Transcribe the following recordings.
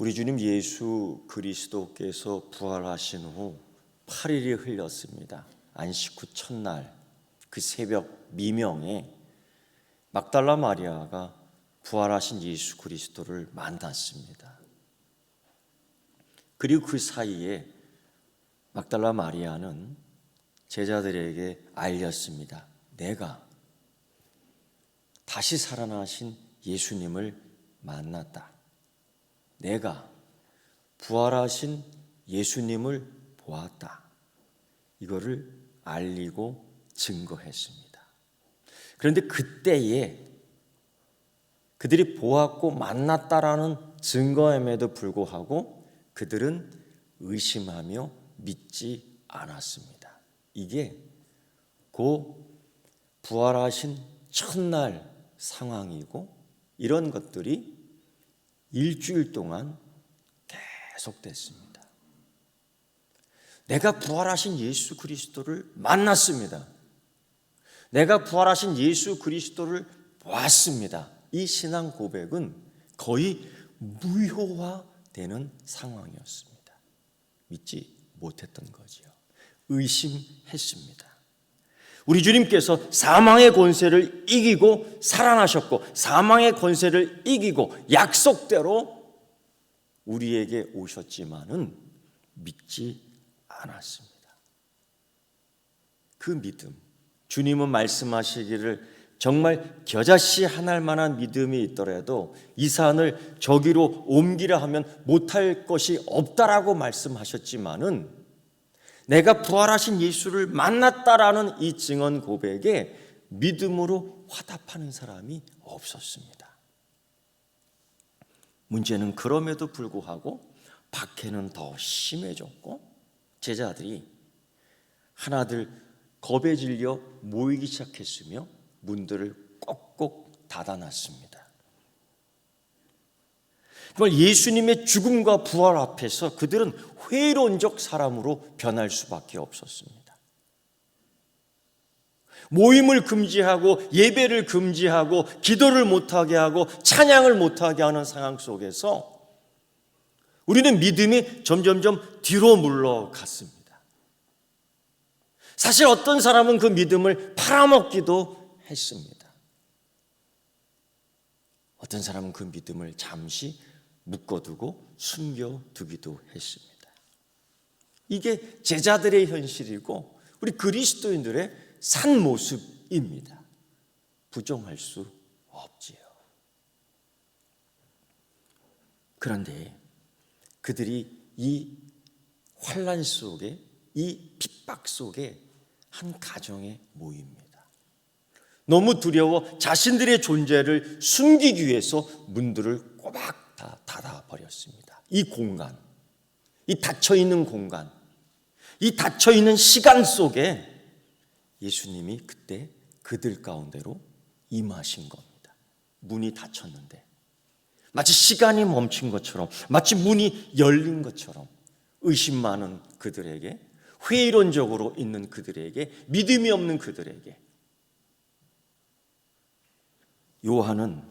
우리 주님 예수 그리스도께서 부활하신 후 8일이 흘렀습니다. 안식 후 첫날 그 새벽 미명에 막달라 마리아가 부활하신 예수 그리스도를 만났습니다. 그리고 그 사이에 막달라 마리아는 제자들에게 알렸습니다. 내가 다시 살아나신 예수님을 만났다. 내가 부활하신 예수님을 보았다. 이거를 알리고 증거했습니다. 그런데 그때에 그들이 보았고 만났다라는 증거임에도 불구하고 그들은 의심하며 믿지 않았습니다. 이게 그 부활하신 첫날 상황이고 이런 것들이 일주일 동안 계속됐습니다. 내가 부활하신 예수 그리스도를 만났습니다. 내가 부활하신 예수 그리스도를 보았습니다. 이 신앙 고백은 거의 무효화되는 상황이었습니다. 믿지 못했던 거지요. 의심했습니다. 우리 주님께서 사망의 권세를 이기고 살아나셨고 사망의 권세를 이기고 약속대로 우리에게 오셨지만은 믿지 않았습니다. 그 믿음, 주님은 말씀하시기를 정말 겨자씨 하나일 만한 믿음이 있더라도 이 산을 저기로 옮기려 하면 못할 것이 없다라고 말씀하셨지만은 내가 부활하신 예수를 만났다라는 이 증언 고백에 믿음으로 화답하는 사람이 없었습니다. 문제는 그럼에도 불구하고 박해는 더 심해졌고 제자들이 하나둘 겁에 질려 모이기 시작했으며 문들을 꼭꼭 닫아놨습니다. 정말 예수님의 죽음과 부활 앞에서 그들은 회의론적 사람으로 변할 수밖에 없었습니다. 모임을 금지하고 예배를 금지하고 기도를 못하게 하고 찬양을 못하게 하는 상황 속에서 우리는 믿음이 점점점 뒤로 물러갔습니다. 사실 어떤 사람은 그 믿음을 팔아먹기도 했습니다. 어떤 사람은 그 믿음을 잠시 묶어두고 숨겨두기도 했습니다. 이게 제자들의 현실이고 우리 그리스도인들의 산 모습입니다. 부정할 수 없지요. 그런데 그들이 이 환난 속에 이 핍박 속에 한 가정에 모입니다. 너무 두려워 자신들의 존재를 숨기기 위해서 문들을 꼬박 다 닫아버렸습니다. 이 공간, 이 닫혀있는 공간, 이 닫혀있는 시간 속에 예수님이 그때 그들 가운데로 임하신 겁니다. 문이 닫혔는데 마치 시간이 멈춘 것처럼 마치 문이 열린 것처럼 의심 많은 그들에게 회의론적으로 있는 그들에게 믿음이 없는 그들에게 요한은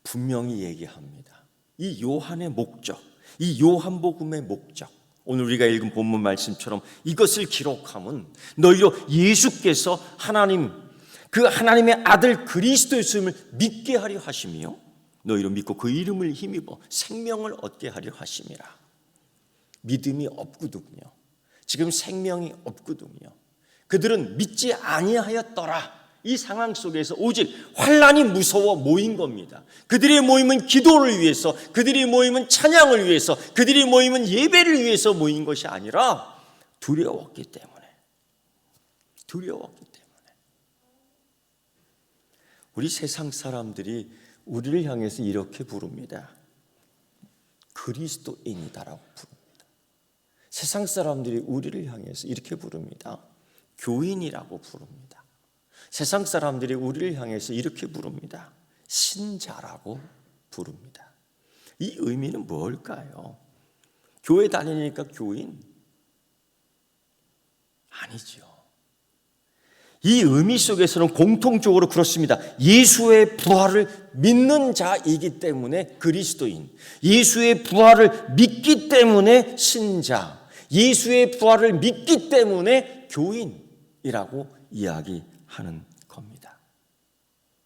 분명히 얘기합니다. 이 요한의 목적, 이 요한복음의 목적 오늘 우리가 읽은 본문 말씀처럼 이것을 기록함은 너희로 예수께서 하나님 그 하나님의 아들 그리스도였음을 믿게 하려 하심이요 너희로 믿고 그 이름을 힘입어 생명을 얻게 하려 하심이라. 믿음이 없거든요. 지금 생명이 없거든요. 그들은 믿지 아니하였더라. 이 상황 속에서 오직 환난이 무서워 모인 겁니다. 그들의 모임은 기도를 위해서, 그들의 모임은 찬양을 위해서, 그들의 모임은 예배를 위해서 모인 것이 아니라 두려웠기 때문에. 우리 세상 사람들이 우리를 향해서 이렇게 부릅니다. 그리스도인이다라고 부릅니다. 세상 사람들이 우리를 향해서 이렇게 부릅니다. 교인이라고 부릅니다. 세상 사람들이 우리를 향해서 이렇게 부릅니다. 신자라고 부릅니다. 이 의미는 뭘까요? 교회 다니니까 교인? 아니죠. 이 의미 속에서는 공통적으로 그렇습니다. 예수의 부활을 믿는 자이기 때문에 그리스도인, 예수의 부활을 믿기 때문에 신자, 예수의 부활을 믿기 때문에 교인이라고 이야기하는 겁니다.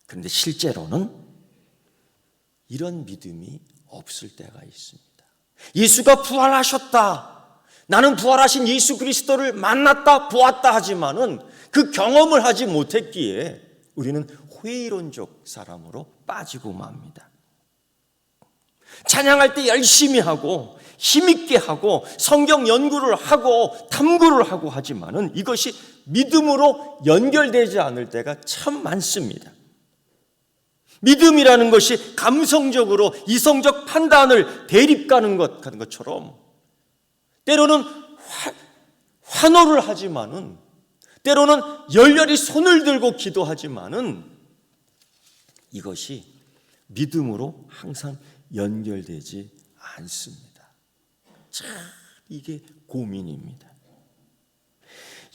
그런데 실제로는 이런 믿음이 없을 때가 있습니다. 예수가 부활하셨다, 나는 부활하신 예수 그리스도를 만났다, 보았다 하지만은 그 경험을 하지 못했기에 우리는 회의론적 사람으로 빠지고 맙니다. 찬양할 때 열심히 하고 힘있게 하고 성경 연구를 하고 탐구를 하고 하지만은 이것이 믿음으로 연결되지 않을 때가 참 많습니다. 믿음이라는 것이 감성적으로 이성적 판단을 대립가는 것처럼 때로는 환호를 하지만은, 때로는 열렬히 손을 들고 기도하지만은 이것이 믿음으로 항상 연결되지 않습니다. 참 이게 고민입니다.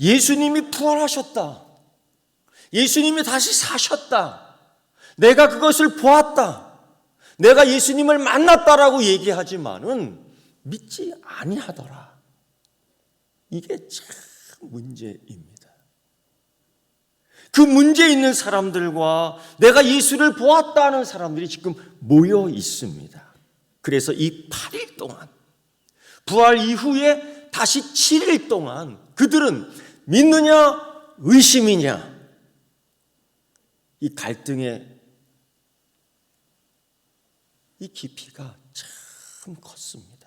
예수님이 부활하셨다, 예수님이 다시 사셨다, 내가 그것을 보았다, 내가 예수님을 만났다라고 얘기하지만은 믿지 아니하더라. 이게 참 문제입니다. 그 문제 있는 사람들과 내가 예수를 보았다는 사람들이 지금 모여 있습니다. 그래서 이 8일 동안, 부활 이후에 다시 7일 동안 그들은 믿느냐 의심이냐, 이 갈등의 이 깊이가 참 컸습니다.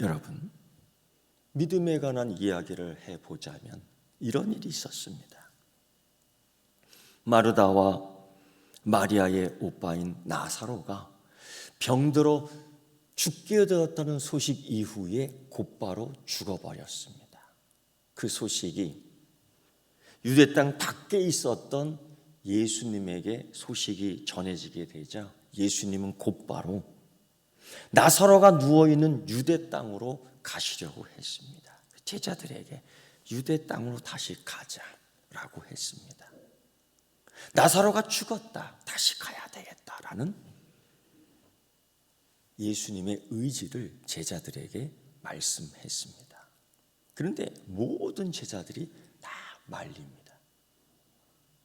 여러분, 믿음에 관한 이야기를 해보자면 이런 일이 있었습니다. 마르다와 마리아의 오빠인 나사로가 병들어 죽게 되었다는 소식 이후에 곧바로 죽어버렸습니다. 그 소식이 유대 땅 밖에 있었던 예수님에게 소식이 전해지게 되자 예수님은 곧바로 나사로가 누워있는 유대 땅으로 가시려고 했습니다. 제자들에게 유대 땅으로 다시 가자라고 했습니다. 나사로가 죽었다, 다시 가야 되겠다라는 예수님의 의지를 제자들에게 말씀했습니다. 그런데 모든 제자들이 다 말립니다.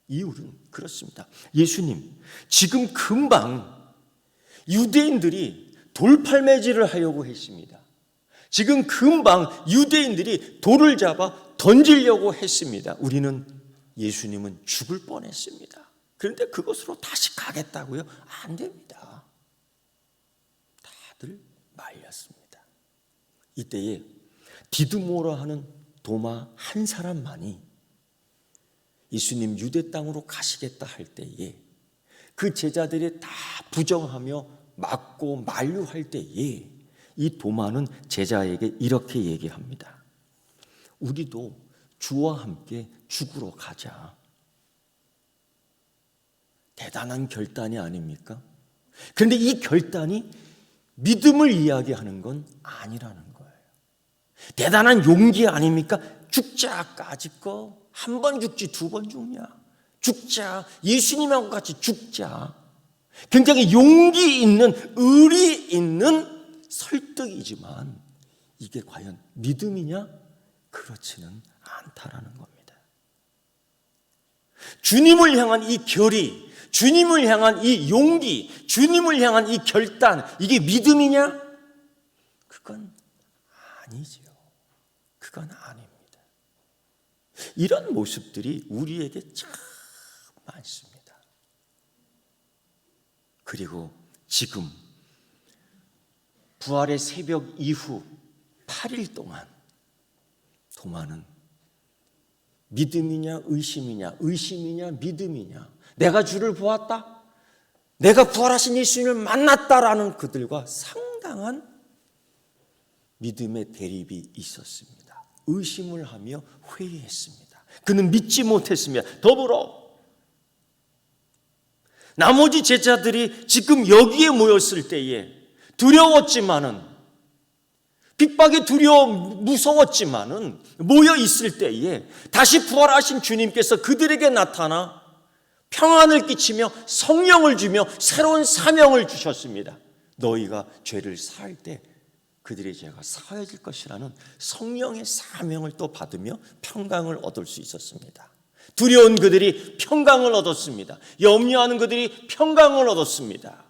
이유는 그렇습니다. 예수님, 지금 금방 유대인들이 돌팔매질을 하려고 했습니다. 지금 금방 유대인들이 돌을 잡아 던지려고 했습니다. 예수님은 죽을 뻔했습니다. 그런데 그것으로 다시 가겠다고요? 안 됩니다. 다들 말렸습니다. 이때에 디두모라 하는 도마 한 사람만이 예수님 유대 땅으로 가시겠다 할 때에 그 제자들이 다 부정하며 맞고 만류할 때에 이 도마는 제자에게 이렇게 얘기합니다. 우리도 주와 함께 죽으러 가자. 대단한 결단이 아닙니까? 그런데 이 결단이 믿음을 이야기하는 건 아니라는 거예요. 대단한 용기 아닙니까? 죽자까지 거 한 번 죽지 두 번 죽냐? 죽자. 예수님하고 같이 죽자. 굉장히 용기 있는, 의리 있는 설득이지만 이게 과연 믿음이냐? 그렇지는 않다라는 겁니다. 주님을 향한 이 결의, 주님을 향한 이 용기, 주님을 향한 이 결단, 이게 믿음이냐? 그건 아니지요. 그건 아닙니다. 이런 모습들이 우리에게 참 많습니다. 그리고 지금 부활의 새벽 이후 8일 동안 도마는 믿음이냐 의심이냐, 의심이냐 믿음이냐, 내가 주를 보았다, 내가 부활하신 예수님을 만났다라는 그들과 상당한 믿음의 대립이 있었습니다. 의심을 하며 회의했습니다. 그는 믿지 못했습니다. 더불어 나머지 제자들이 지금 여기에 모였을 때에 두려웠지만은 핍박이 두려워 무서웠지만은 모여 있을 때에 다시 부활하신 주님께서 그들에게 나타나 평안을 끼치며 성령을 주며 새로운 사명을 주셨습니다. 너희가 죄를 사할 때 그들의 죄가 사해질 것이라는 성령의 사명을 또 받으며 평강을 얻을 수 있었습니다. 두려운 그들이 평강을 얻었습니다. 염려하는 그들이 평강을 얻었습니다.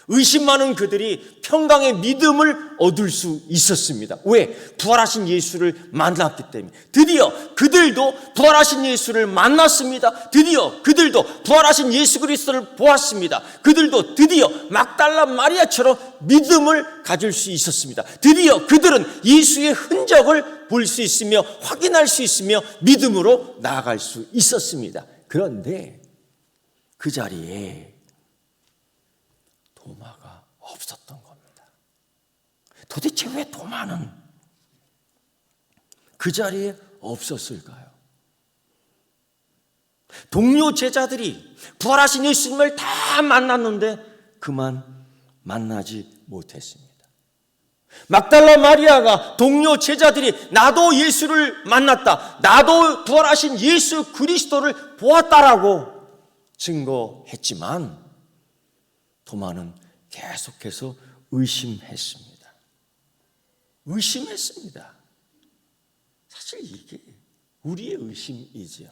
의심 많은 그들이 평강의 믿음을 얻을 수 있었습니다. 왜? 부활하신 예수를 만났기 때문에. 드디어 그들도 부활하신 예수를 만났습니다. 드디어 그들도 부활하신 예수 그리스도를 보았습니다. 그들도 드디어 막달라 마리아처럼 믿음을 가질 수 있었습니다. 드디어 그들은 예수의 흔적을 볼 수 있으며 확인할 수 있으며 믿음으로 나아갈 수 있었습니다. 그런데 그 자리에 도마가 없었던 겁니다. 도대체 왜 도마는 그 자리에 없었을까요? 동료 제자들이 부활하신 예수님을 다 만났는데 그만 만나지 못했습니다. 막달라 마리아가 동료 제자들이 나도 예수를 만났다, 나도 부활하신 예수 그리스도를 보았다라고 증거했지만 도마는 계속해서 의심했습니다. 의심했습니다. 사실 이게 우리의 의심이지요.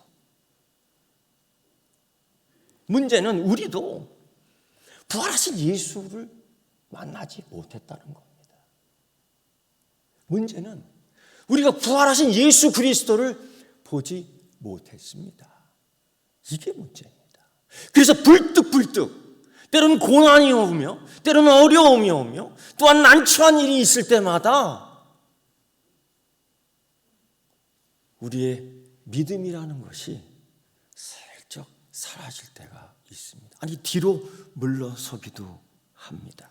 문제는 우리도 부활하신 예수를 만나지 못했다는 겁니다. 문제는 우리가 부활하신 예수 그리스도를 보지 못했습니다. 이게 문제입니다. 그래서 불뚝불뚝 때로는 고난이 오며 때로는 어려움이 오며 또한 난처한 일이 있을 때마다 우리의 믿음이라는 것이 슬쩍 사라질 때가 있습니다. 아니 뒤로 물러서기도 합니다.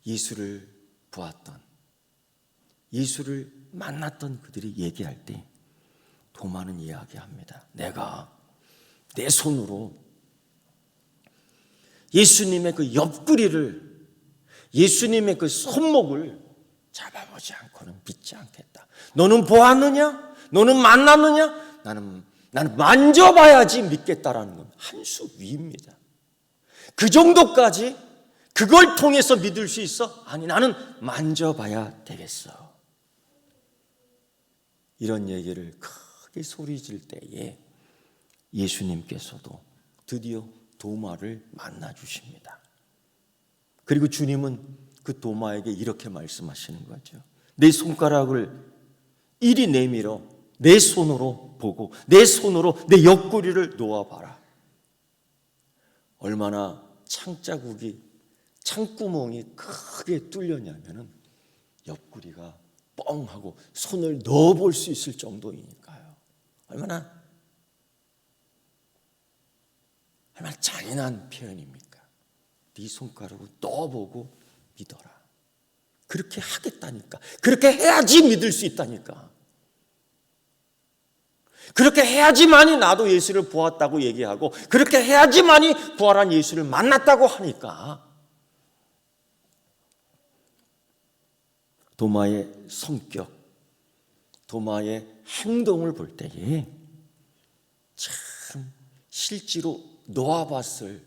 예수를 보았던, 예수를 만났던 그들이 얘기할 때 도마는 이야기합니다. 내가 내 손으로 예수님의 그 옆구리를, 예수님의 그 손목을 잡아보지 않고는 믿지 않겠다. 너는 보았느냐? 너는 만났느냐? 나는 만져봐야지 믿겠다라는 건 한 수 위입니다. 그 정도까지 그걸 통해서 믿을 수 있어? 아니, 나는 만져봐야 되겠어. 이런 얘기를 크게 소리질 때에 예수님께서도 드디어 도마를 만나 주십니다. 그리고 주님은 그 도마에게 이렇게 말씀하시는 거죠. 내 손가락을 이리 내밀어 내 손으로 보고 내 손으로 내 옆구리를 놓아봐라. 얼마나 창구멍이 크게 뚫렸냐면은 옆구리가 뻥하고 손을 넣어볼 수 있을 정도이니까요. 얼마나 잔인한 표현입니까? 네 손가락을 넣어보고 믿어라. 그렇게 하겠다니까. 그렇게 해야지 믿을 수 있다니까. 그렇게 해야지만이 나도 예수를 보았다고 얘기하고 그렇게 해야지만이 부활한 예수를 만났다고 하니까 도마의 성격, 도마의 행동을 볼 때에 참 실제로 놓아봤을,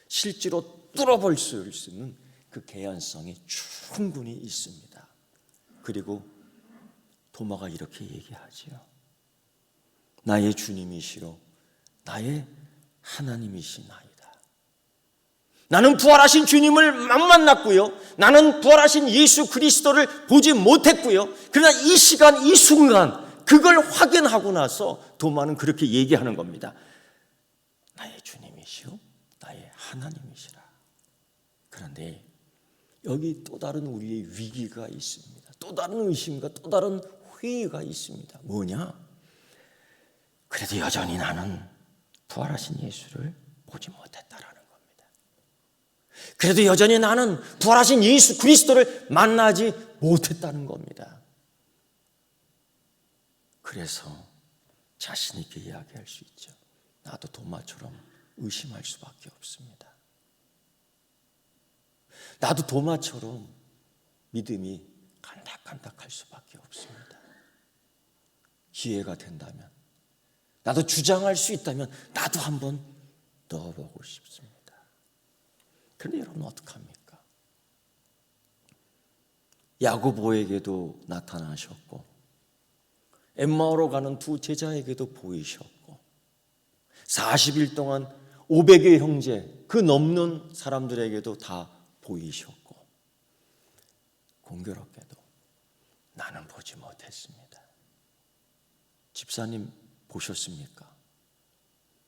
실제로 뚫어볼 수 있는 그 개연성이 충분히 있습니다. 그리고 도마가 이렇게 얘기하지요. 나의 주님이시로 나의 하나님이시나이다. 나는 부활하신 주님을 못 만났고요. 나는 부활하신 예수 그리스도를 보지 못했고요. 그러나 이 시간, 이 순간 그걸 확인하고 나서 도마는 그렇게 얘기하는 겁니다. 나의 주님이시오, 나의 하나님이시라. 그런데 여기 또 다른 우리의 위기가 있습니다. 또 다른 의심과 또 다른 회의가 있습니다. 뭐냐? 그래도 여전히 나는 부활하신 예수를 보지 못했다라는 겁니다. 그래도 여전히 나는 부활하신 예수 그리스도를 만나지 못했다는 겁니다. 그래서 자신 있게 이야기할 수 있죠. 나도 도마처럼 의심할 수밖에 없습니다. 나도 도마처럼 믿음이 간닥간닥할 수밖에 없습니다. 기회가 된다면, 나도 주장할 수 있다면 나도 한번 넣어보고 싶습니다. 그런데 여러분 어떡합니까? 야고보에게도 나타나셨고 엠마오로 가는 두 제자에게도 보이셨고 40일 동안 500의 형제, 그 넘는 사람들에게도 다 보이셨고 공교롭게도 나는 보지 못했습니다. 집사님 보셨습니까?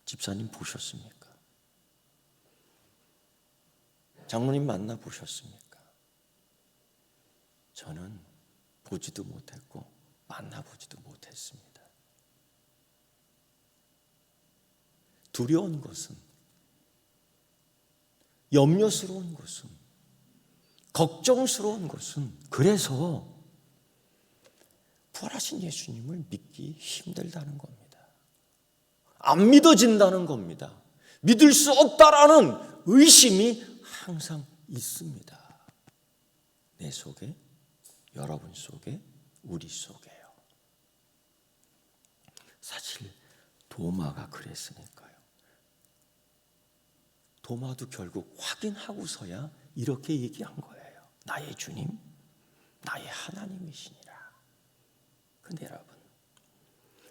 집사님 보셨습니까? 장로님 만나보셨습니까? 저는 보지도 못했고 만나보지도 못했습니다. 두려운 것은, 염려스러운 것은, 걱정스러운 것은 그래서 부활하신 예수님을 믿기 힘들다는 겁니다. 안 믿어진다는 겁니다. 믿을 수 없다라는 의심이 항상 있습니다. 내 속에, 여러분 속에, 우리 속에요. 사실 도마가 그랬으니까요. 도마도 결국 확인하고서야 이렇게 얘기한 거예요. 나의 주님, 나의 하나님이시니라. 근데 여러분,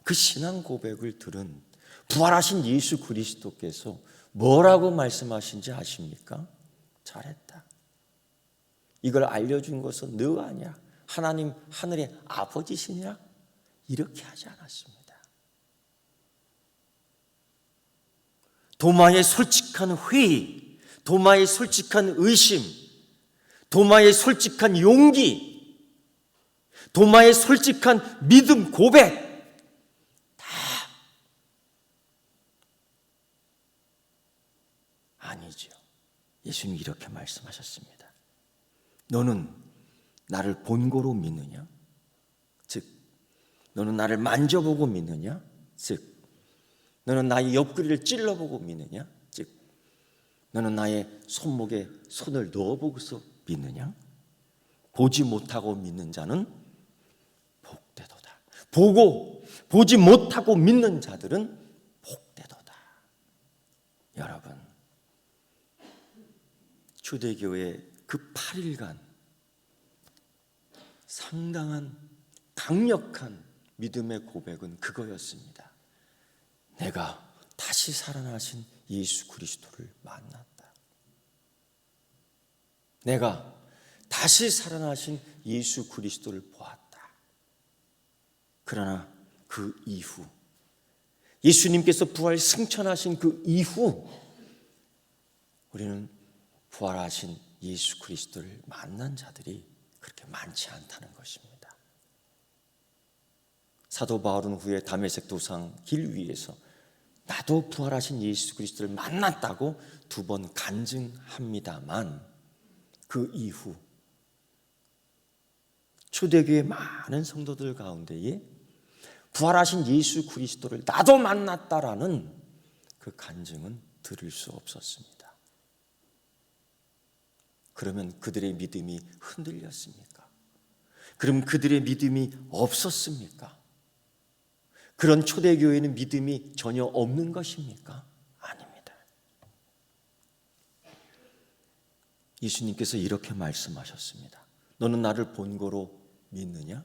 그 신앙 고백을 들은 부활하신 예수 그리스도께서 뭐라고 말씀하신지 아십니까? 잘했다. 이걸 알려준 것은 너 아니야. 하나님 하늘의 아버지시니라. 이렇게 하지 않았습니다. 도마의 솔직한 회의, 도마의 솔직한 의심, 도마의 솔직한 용기, 도마의 솔직한 믿음 고백, 다 아니죠. 예수님이 이렇게 말씀하셨습니다. 너는 나를 본고로 믿느냐? 즉, 너는 나를 만져보고 믿느냐? 즉, 너는 나의 옆구리를 찔러보고 믿느냐? 즉, 너는 나의 손목에 손을 넣어보고서 믿느냐? 보지 못하고 믿는 자는 복되도다. 보고 보지 못하고 믿는 자들은 복되도다. 여러분, 초대교회 그 8일간 상당한 강력한 믿음의 고백은 그거였습니다. 내가 다시 살아나신 예수 그리스도를 만났다. 내가 다시 살아나신 예수 그리스도를 보았다. 그러나 그 이후, 예수님께서 부활 승천하신 그 이후 우리는 부활하신 예수 그리스도를 만난 자들이 그렇게 많지 않다는 것입니다. 사도 바울은 후에 다메섹 도상 길 위에서 나도 부활하신 예수 그리스도를 만났다고 2번 간증합니다만 그 이후 초대교회 많은 성도들 가운데에 부활하신 예수 그리스도를 나도 만났다라는 그 간증은 들을 수 없었습니다. 그러면 그들의 믿음이 흔들렸습니까? 그럼 그들의 믿음이 없었습니까? 그런 초대교회는 믿음이 전혀 없는 것입니까? 아닙니다. 예수님께서 이렇게 말씀하셨습니다. 너는 나를 본고로 믿느냐?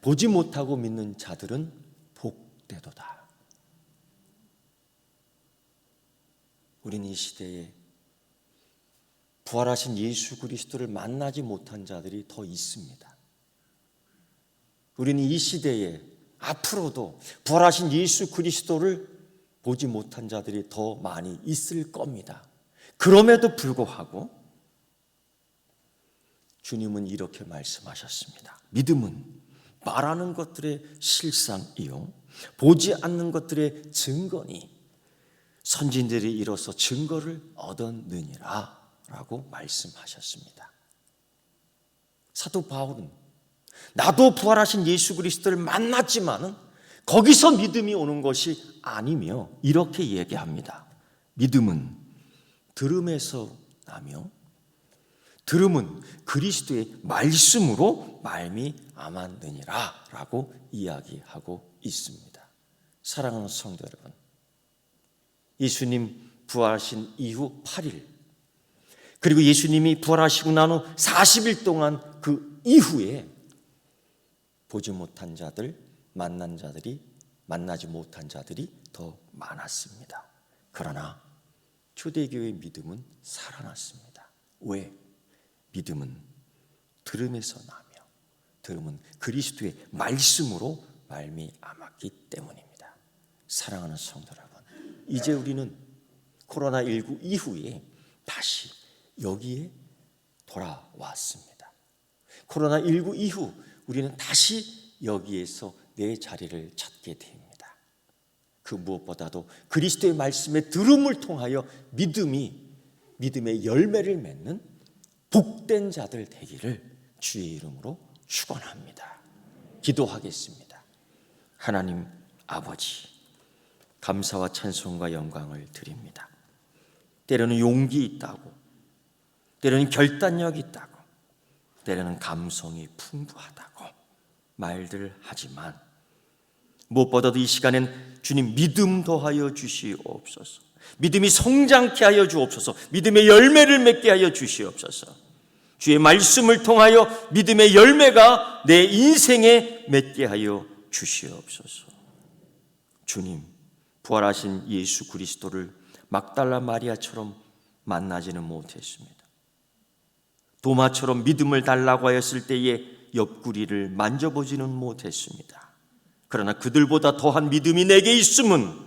보지 못하고 믿는 자들은 복되도다. 우리는 이 시대에 부활하신 예수 그리스도를 만나지 못한 자들이 더 있습니다. 우리는 이 시대에 앞으로도 부활하신 예수 그리스도를 보지 못한 자들이 더 많이 있을 겁니다. 그럼에도 불구하고 주님은 이렇게 말씀하셨습니다. 믿음은 말하는 것들의 실상이요 보지 않는 것들의 증거니 선진들이 이로써 증거를 얻었느니라 라고 말씀하셨습니다. 사도 바울은 나도 부활하신 예수 그리스도를 만났지만은 거기서 믿음이 오는 것이 아니며 이렇게 얘기합니다. 믿음은 들음에서 나며 들음은 그리스도의 말씀으로 말미암았느니라 라고 이야기하고 있습니다. 사랑하는 성도 여러분, 예수님 부활하신 이후 8일, 그리고 예수님이 부활하시고 난 후 40일 동안 그 이후에 보지 못한 자들, 만나지 못한 자들이 더 많았습니다. 그러나 초대교회의 믿음은 살아났습니다. 왜? 믿음은 들음에서 나며 들음은 그리스도의 말씀으로 말미암았기 때문입니다. 사랑하는 성도 여러분, 이제 우리는 코로나19 이후에 다시 여기에 돌아왔습니다. 코로나19 이후 우리는 다시 여기에서 내 자리를 찾게 됩니다. 그 무엇보다도 그리스도의 말씀의 들음을 통하여 믿음의 열매를 맺는 복된 자들 되기를 주의 이름으로 축원합니다. 기도하겠습니다. 하나님 아버지, 감사와 찬송과 영광을 드립니다. 때로는 용기 있다고, 때로는 결단력이 있다고, 때로는 감성이 풍부하다고 말들 하지만 무엇보다도 이 시간엔 주님 믿음 더하여 주시옵소서. 믿음이 성장케 하여 주옵소서. 믿음의 열매를 맺게 하여 주시옵소서. 주의 말씀을 통하여 믿음의 열매가 내 인생에 맺게 하여 주시옵소서. 주님, 부활하신 예수 그리스도를 막달라 마리아처럼 만나지는 못했습니다. 도마처럼 믿음을 달라고 하였을 때에 옆구리를 만져보지는 못했습니다. 그러나 그들보다 더한 믿음이 내게 있음은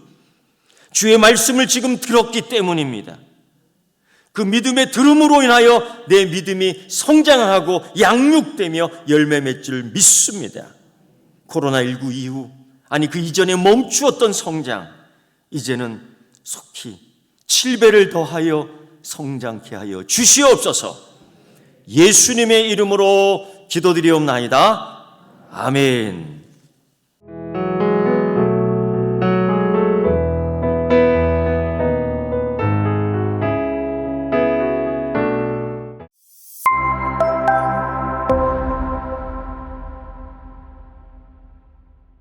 주의 말씀을 지금 들었기 때문입니다. 그 믿음의 들음으로 인하여 내 믿음이 성장하고 양육되며 열매 맺을 줄 믿습니다. 코로나19 이후, 아니 그 이전에 멈추었던 성장, 이제는 속히 7배를 더하여 성장케 하여 주시옵소서. 예수님의 이름으로 기도드리옵나이다. 아멘.